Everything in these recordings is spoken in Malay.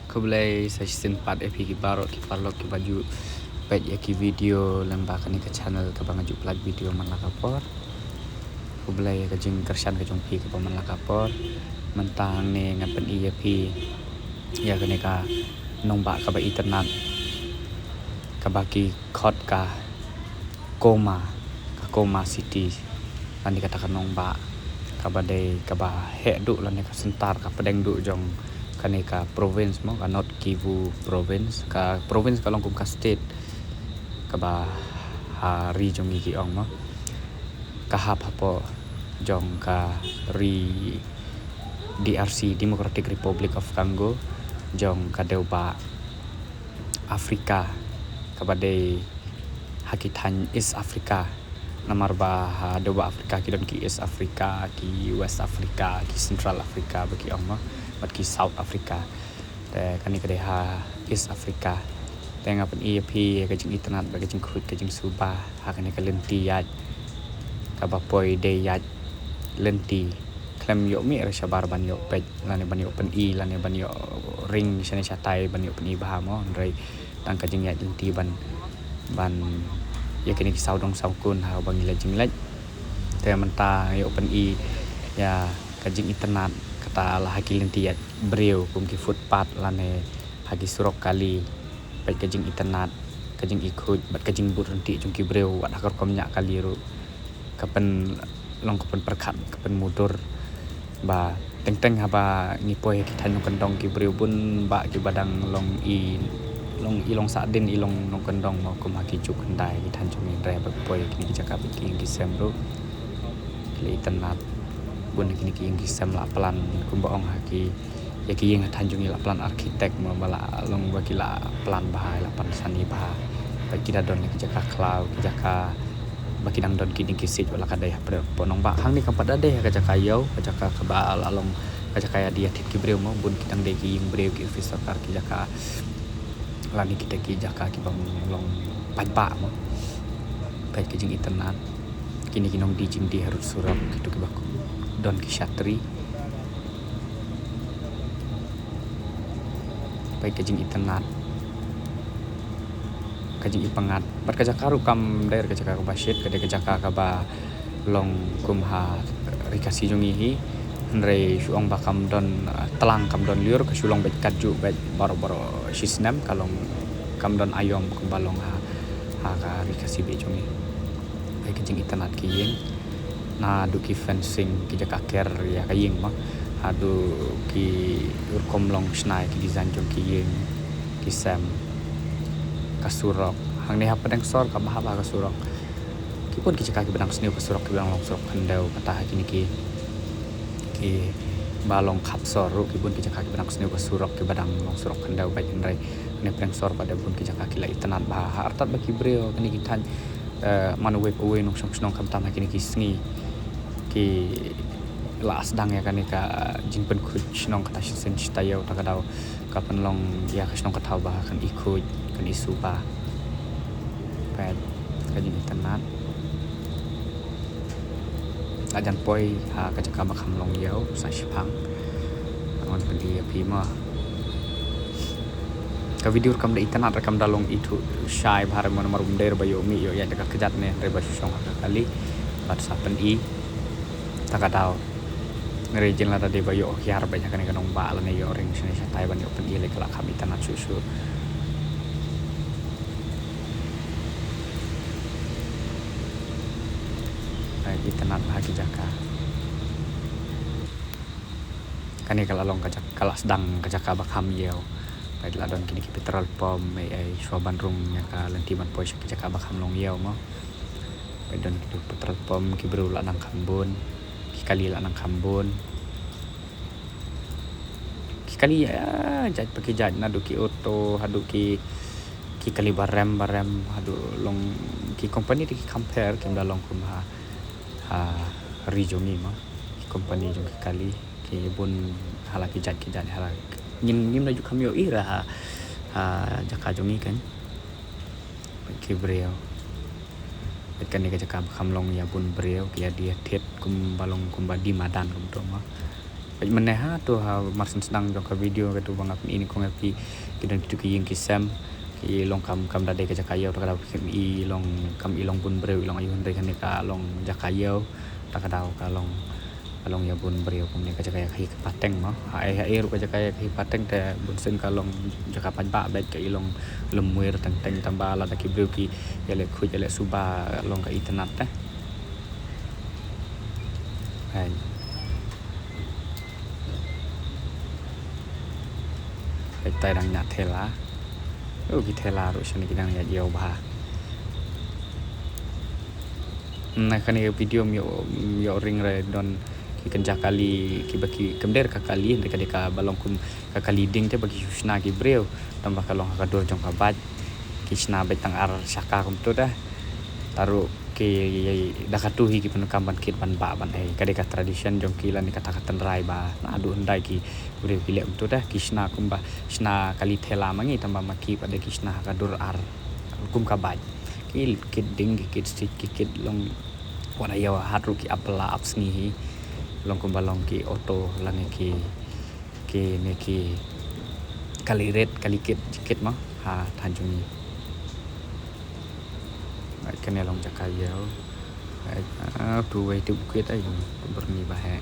Kublai season 4 EP ki barok ki parlok ki baju pet ya ki video lembah kani ke channel ke bangaju plat video man lakapor. Kublai ke jing kersan ke jong pi ke paman lakapor. Mentang ne ngapen EP ya kani ka nombak ka ba internet ka baki khot ka Koma City lan dikatakan nombak ka badai ka ba he du lan ka sentar ka pedeng du jong kani ka province mo ka North Kivu province ka longkum ka state ka ba hari jong iki ong mo ka hap hapo jong ka ri DRC Democratic Republic of Congo jong ka deuba Afrika ka badai hakitan East Africa namar ba deuba Afrika ki don ki East Africa ki West Africa ki Central Africa bagi ong mo bat ki South Africa te kani ka dei ha East Africa te ngapen EP ka jing internet ba ka jing khut ka jing suba ha kani ka lenti yat ka ba poi de yat lenti klem yo mi ra shabar ban yo pet lan ban yo pen I lan ban yo ring sene chatai ban yo pen I ba mo ndrai tang ka jing yat lenti ban ya kini ki saudong saukun ha bang ila jing laj te menta yo pen I ya ka jing internet kata lah haki lenti yat breu kum ki footpath lan haki surok kali pet ka jing internet ka jing ikut bat ka jing but renti jung ki breu wat hakor komnya kali ru kapen long kapen perkat kapen mudur ba teng haba ngipoi ki tanung kendong ki breu bun ba ki badang long ilong sadin ilong nong kendong mau kum haki juk kendai ki tanjung ni re ba poi kini ki jaka ki semru ki internet bun kini ki sem la pelan kum baong haki ya ki yang tanjung la pelan arsitek mo bala long bagi la pelan bahai la pan sani bah bagi da don ki jaka cloud ki jaka bagi dang don kini ki sit wala kadai ha ponong ba hang ni kam pada deh ka jaka yau ka jaka ka ba along ka jaka ya dia tit ki breu mo bun ki dang de ki yang breu ki officer ki jaka lani kita ki jaka ki bang long pa mo pai ki jing internet kini kinong di jing di harus suram kitu ki baku don ki shatri pai ki jing internet kajing ipangat bat ka jaka rukam daer ka jaka ba shit ka de ka jaka ka ba long kumha rikasi jongi hi Andre suong bakam don telang kam don liur ke sulong bet kaju bet baro sisnem kalong kam don ayom kumbalong ha ka rikasi be jongi ai kajing internet ki yeng na du ki fencing ki jaka ker ya ka yeng ma adu ki urkom long snai ki design jong ki yeng ki sam kasurok hang ni ha pedang sor ka bah kasurok ki pun ki jaka ki bedang sniu kasurok ki bedang long surok kendau kata kini ki balong kap sor ru ki bun ki jaka ki bedang sniu kasurok ki bedang long surok kendau bai ndrai ni pedang sor pada bun ki jaka ki la itanan bah artat ba ki breo kini ki tan manu web uwe nong snong kam tam kini ki sngi ki la asdang ya kani ka jingpen khut snong kata sen stayau ta kadau kapan long ya snong ka thau bah kan ikut kan isu ba pet kajing internet ajan poi ha ka jaka bakam long yau sa shipang angon pedi api ma ka video rekam da internet rekam da long itu shai bhar mon marum der bayo mi yo ya jaka kejat ne re ba song ka kali bat sa pen I takadau ngerejin la de bayo kyar ba jaka ne kanong ba la ne yo ring sini sa tai ban yo pen I le kala kami internet susu di tenan bahagi jaka kani kala long kajak kala sedang kajaka bakam yeu pai la don kini ki petrol pom ai swaban rung nya ka lenti man poi ki jaka bakam long yeu mo pai don ki petrol pom ki bru la nang kambun ki kali la nang kambun ki kali ya jaj pakai jaj na du ki auto hadu ki kali barem hadu long ki company ki compare ki da long kum rijongi ma company jong kali ki bun hala ki jat hala nyim na ju kamyo ira jaka jongi kan ki breo kan ni ka jaka kamlong ya bun breo ki dia tet kum balong kum badi madan kum to ma Baik meneh tu marsin sedang jong ka video ka tu bang ini ko ngapi kidan tu ki yang kisam ki long kam dade ka jakayau ta kadau ki long kam ilong bun breu ilong ayun de kan ka long jakayau ta kadau ka long ya bun breu kum ni ka jakaya ki pateng mo ai ru ka jakaya ki pateng te bun sen ka long jaka panba bet ka ilong lemuir teng tamba la ta ki breu ki ele khu ele suba long ka internet ta ai tay đang nhặt thela cái thela rồi sang cái đang nhặt dầu bà nah kan video mio ring re don ki kenja kali ki baki kemder ka kali ndeka balong kum ka kali ding te bagi husna ki breu tambah kalong ka dor jong ka bat ki sna betang ar saka kum tu dah taruh ki dakatuhi ki penkamban kit ban ba ban kadeka tradition jong ki lan kata-kata rai ba adu ndai ki breu ki lek tu dah ki sna kum ba sna kali thela mangi tambah maki pada ki sna ka dor ar kum ka bat ki kit ding ki kit long wana ya hatru ki apla apps ni long kum balong ki auto lan ki ne ki kali red kali kit ma ha than jong ni cái này lòng chặt cài dẻo tu về tu quyết ấy berni bahaya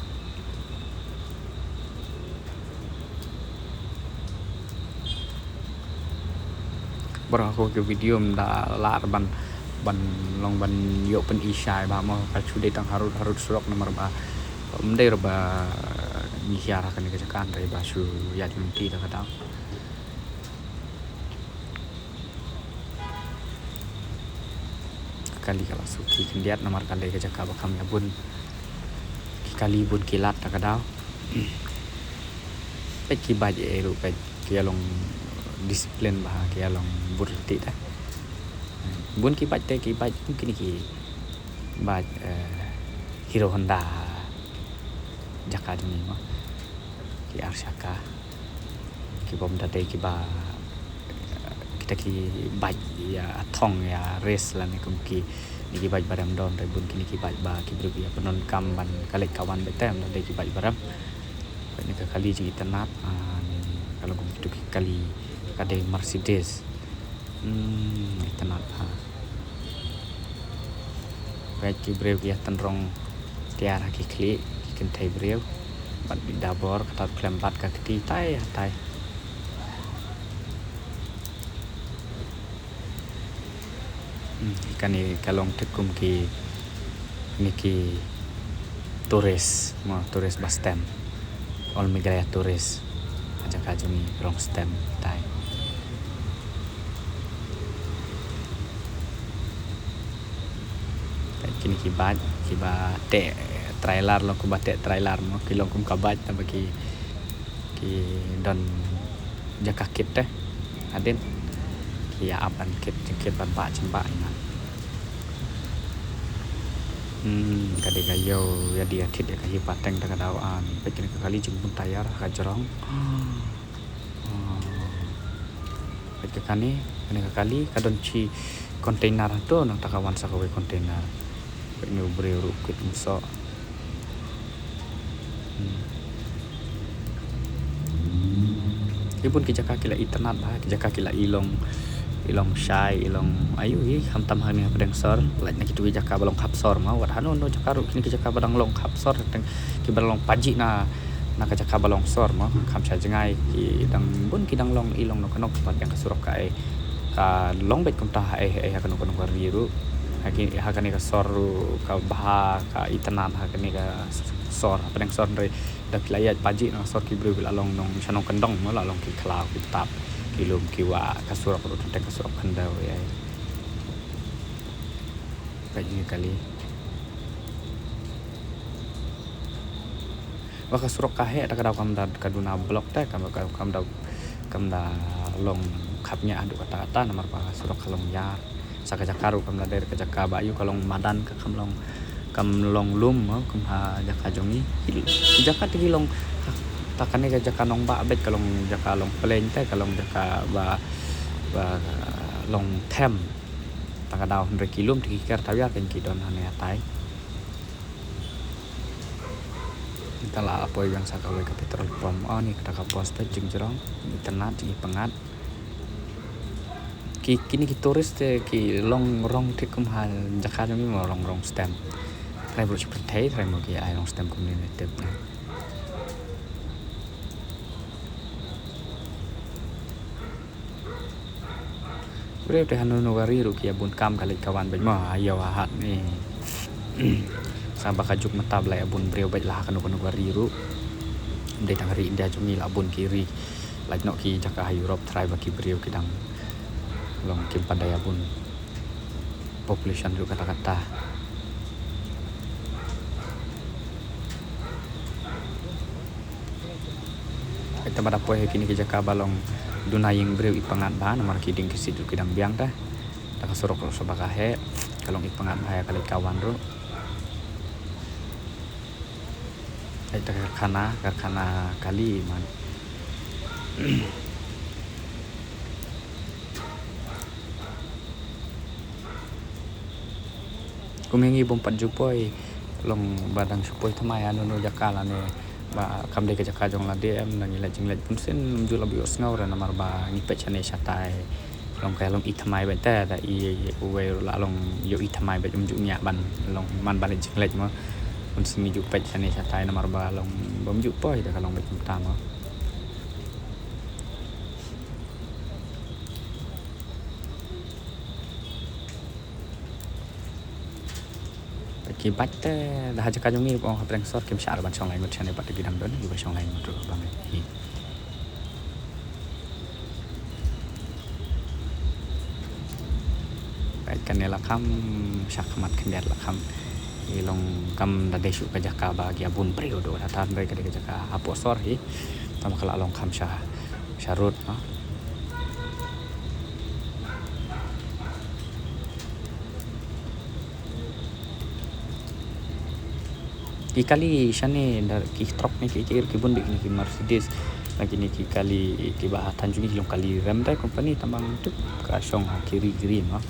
berapa ke video mda lar ban long ban yo pen isai ba mo ka chu de tang harut surok nomor ba mde ba ni siara kan ke jakan dai ba su ya jumti ta kadang kali kalau suki kendiat nomor kali ke jaka bakam ya bun kali bun kilat tak kadau pe ki baje ru pe ki long disiplin bah ki long burti dah bun ki baj mungkin ki baj Hero Honda jaka ni mah ki Arsaka ki bom dade ki ba kita ki baj ya thong ya race lah ni kum ki ki baj baram don re bun ki baj ba ki bru ya penon kam ban kalek kawan betem dade ki baj baram ni ka kali ji tanap ni kalau kum tu ki kali kade Mercedes tanap baik ki breu ki tanrong tiara ki kli ki kentai breu bat di dabor kata klempat ka kiti tai ikan ni kalong tekum ki niki turis bus stand all migraya turis ajak ajungi rong stand tai kini ki ba te trailer long ku ba te trailer mo ki long kum ka ba ta bagi ki don jaka kit teh aden ki ya apan kit ban ba cemba ina kade gayo ya dia tit ya kahi pateng ta kadau an pe kini kali jemput tayar ka jorong pe kani kali kadon chi kontainer tu nang takawan sakawe kontainer ni ubre ru kit muso ibun ki jaka kila internet ba ki jaka kila ilong syai ilong ayu ham tam hani pedang sor laj nak itu jaka balong kapsor ma wat hanu no jaka ru kini ki jaka badang long kapsor teng ki balong paji na ka jaka balong sor ma kam cha jengai ki dang bun ki dang long ilong no kanok pat yang kasurok kae ka long bet kum ta kanok riru hakani ka sor ka bah ka itanan hakani ka sor pedang sor re dak layat paji na sor ki bru bila long nong sanong kendong mo la long ki klau ki tap ki lum ki wa kasurok ru tek kasurok kendau ya kaji kali wa kasurok kahe tak kadau kam da kaduna blok teh kam da long khapnya adu kata-kata nomor pa kasurok kalong yar saka jakaru kam dari ke jaka bayu kalong madan ke kam long lum kum ha jaka jongi jaka ti long takane ke jaka nong ba bet kalong jaka long pleng te kalong jaka ba long them takadau 100 kilom ti ker tawya ken ki don hane atai kita lah apa yang sakawai ke petrol pom ni kata ka pos te jeng jerong internet ji pengat kini ki turis te ki long rong te kum hal Jakarta mi mo rong stem trai bro seperti trai mo ki ai rong stem community ne bro te hanu no gari ru ki abun kam kali kawan bae mo ayo hat ni sabak kajuk matab lai abun breu baik lah kanu gari ru de tang ri India jumi la abun kiri lai no ki Jakarta Europe trai baki breu kidang long kim pandai abun population lu kata-kata kita pada poe kini ke Jakarta balong dunaying breu ipangat bahan mar kiding ke situ kidang biang dah tak sorok sobaka he kalong ipangat bahaya kali kawan ru kita karkhana kali man kumengi bompat jupoi long badang supoi thamai anu no Jakarta ne ba kam de ke Jakarta jong la DM nang ila jinglet pun sen jula bios ngau ra namar ba ni pechane satai long kai long ithamai ba ta da i uwe la long yo ithamai ba jum nya ban long man ban jinglet mo pun sini ju pechane satai namar ba long bom ju poi da kalong ba jum ta mo ki batte dah Jakarta jong ni bong hapreng sor kim syar ban chong lai mut chane bat gi dang don gi ba chong lai mut ba me hi baik kan la kham syakmat kendet la kham ilong kam da desu ka Jakarta bagi abun periodo datan baik ka Jakarta apo sor hi tam kala long kham syarut no kali shane dar ki truk ni ki bun ni ki Mercedes lagi ni ki kali ki bah Tanjung ni kali rem dai company tambang tu ka song kiri green no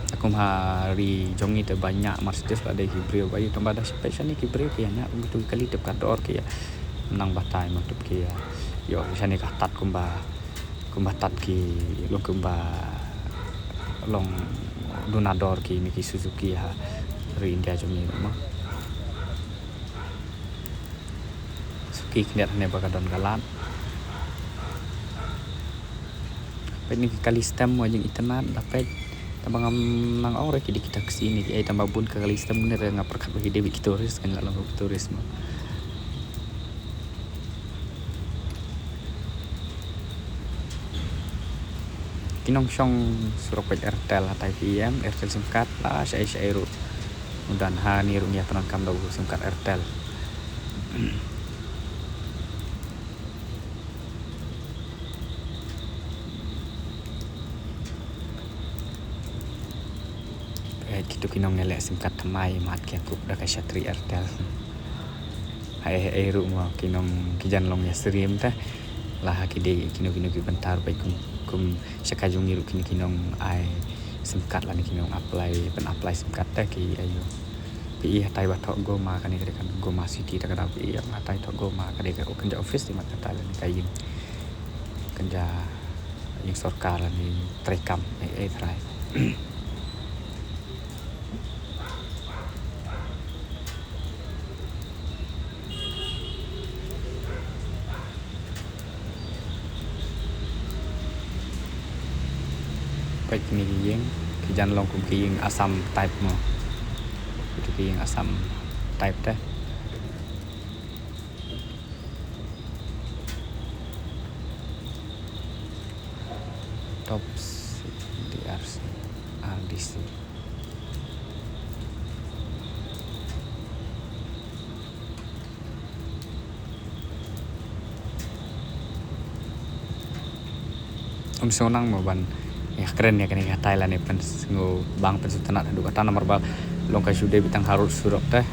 aku hari jong ni te banyak Mercedes ada ki brio bayi tambah dah special ni ki brio ki hanya betul kali te kador ki menang batai matup ki yo shane ka tat kumba tat ki lo kumba long donador ki ni ki Suzuki ha dari India jom ni mah suki kena ne bakadon galat pen ni kali stem mo jeng internet dapat tambang nang ore ki kita kesini ai tambah bun ke kali stem ne nga perkat bagi dewi turis kan lang turis mo kinong syong surok Airtel atai PM Airtel SIM card lah saya ru dan hani runia penangkam daw SIM card Airtel gitu kinong ngelek SIM card thamai mat ke kup da ka Satri Airtel ai ru mo kinong kijan long ya stream ta lah ki de kinong ki bentar baik kum sakajung ni ru kinong ai SIM card lah ni kinong apply SIM card ta ki ayo pi hatai ba thok go ma kan ni kan go ma city ta kada pi hatai thok go ma kada ka kerja office di mat kata lah ni kayin kerja yang sorkar lah ni trekam try baik ni yang kijan long kum kiying asam type mo itu kiying asam type dah top DRC RDC sonang mo ban ya keren ya kini Thailand ni pen bang pen tanah dua kata nomor bal long ka sude bitang harus surok teh